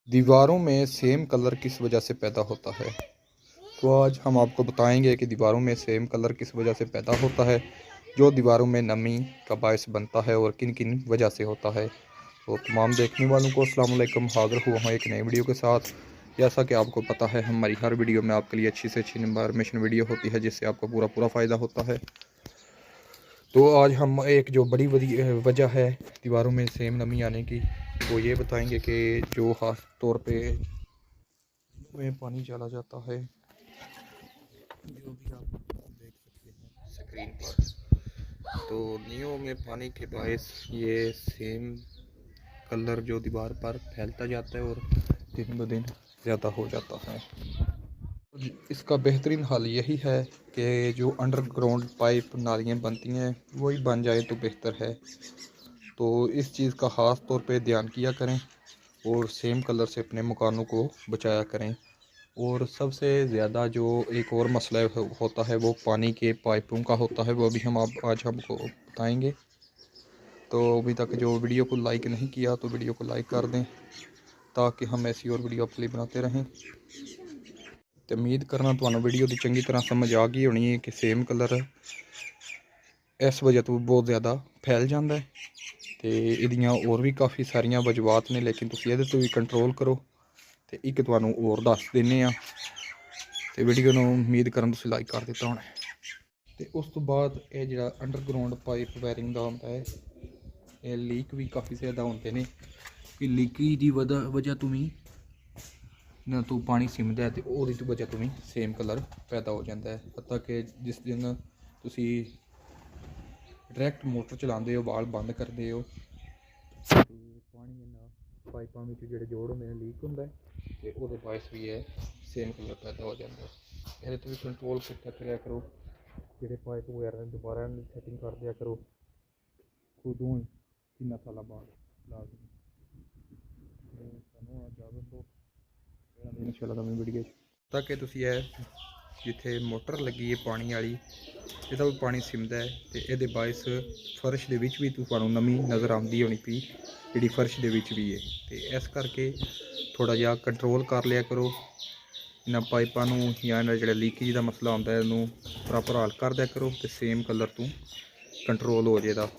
दीवारों में same colour किस वजह से पैदा होता है। तो आज हम आपको बताएंगे कि दीवारों में सेम कलर किस वजह से पैदा होता है, जो दीवारों में नमी का बायस बनता है और किन किन वजह से होता है। तो तमाम देखने वालों को अस्सलाम वालेकुम, हाज़िर हुआ हूँ एक नई वीडियो के साथ। जैसा कि आपको पता है, हमारी हर वीडियो में आपके लिए अच्छी से अच्छी इन्फॉर्मेशन वीडियो होती है, जिससे आपको पूरा फ़ायदा होता है। तो आज हम एक जो बड़ी वजह है दीवारों में सेम नमी आने की, वो ये बताएंगे कि जो ख़ास तौर पे में पानी चला जाता है, जो भी आप देख सकते हैं स्क्रीन पर। तो नींव में पानी के बायस ये सेम कलर जो दीवार पर फैलता जाता है और दिन ब दिन ज़्यादा हो जाता है। इसका बेहतरीन हल यही है कि जो अंडरग्राउंड पाइप नालियाँ बनती हैं वही बन जाए तो बेहतर है। तो इस चीज़ का ख़ास तौर पे ध्यान किया करें और सेम कलर से अपने मकानों को बचाया करें। और सबसे ज़्यादा जो एक और मसला होता है वो पानी के पाइपों का होता है, वो भी हम आज हमको बताएंगे। तो अभी तक जो वीडियो को लाइक नहीं किया तो वीडियो को लाइक कर दें, ताकि हम ऐसी और वीडियो आपके लिए बनाते रहें। तो उम्मीद करना तुहानू वीडियो की चंगी तरह समझ आ गई होनी है कि सेम कलर इस वजह तो बहुत ज़्यादा फैल जाता है। तो इहदियां और भी काफ़ी सारिया वजूहत ने, लेकिन तुसीं इहदे तो भी कंट्रोल करो। तो एक तुहानू और दस देने आ, तो वीडियो नू उम्मीद करन तुसीं लाइक कर दिता होना। तो उस तो बाद ये जिहड़ा अंडरग्राउंड पाइप वायरिंग का होता है, ये लीक भी काफ़ी ज़्यादा होते हैं कि लीकेज की वजह तो भी ना तो पानी सिमदा है, तो उसकी वजह तो भी सेम कलर पैदा हो जाता है। हत्ता कि जिस दिन तुसी डायरैक्ट मोटर चलाते हो, वाल बंद करते हो, तो पानी इन्ना पाइपों में जो जोड़ होंगे लीक होंगे, तो वो बायस भी है सेम कलर पैदा हो जाता है। ये तो भी कंट्रोल करते करा करो, जो पाइप वगैरह दोबारा सैटिंग कर दिया करो खुदों ही 3 साल बाद लाजमी। इजाजत दो इंशाल्लाह नवीं वीडियो ताकि तुसीं जिथे मोटर लगी है पानी वाली, जिदा भी पानी सिमदा है, तो ये बायस फर्श के भी तुहानू नमी नज़र आती होनी पी, जी फर्श के भी है। तो इस करके थोड़ा जहा कंट्रोल कर लिया करो इन्होंने पाइपों या जो लीकेज का मसला आता है, इनू प्रॉपर हल कर दिया करो, तो सेम कलर तू कंट्रोल हो जाएगा।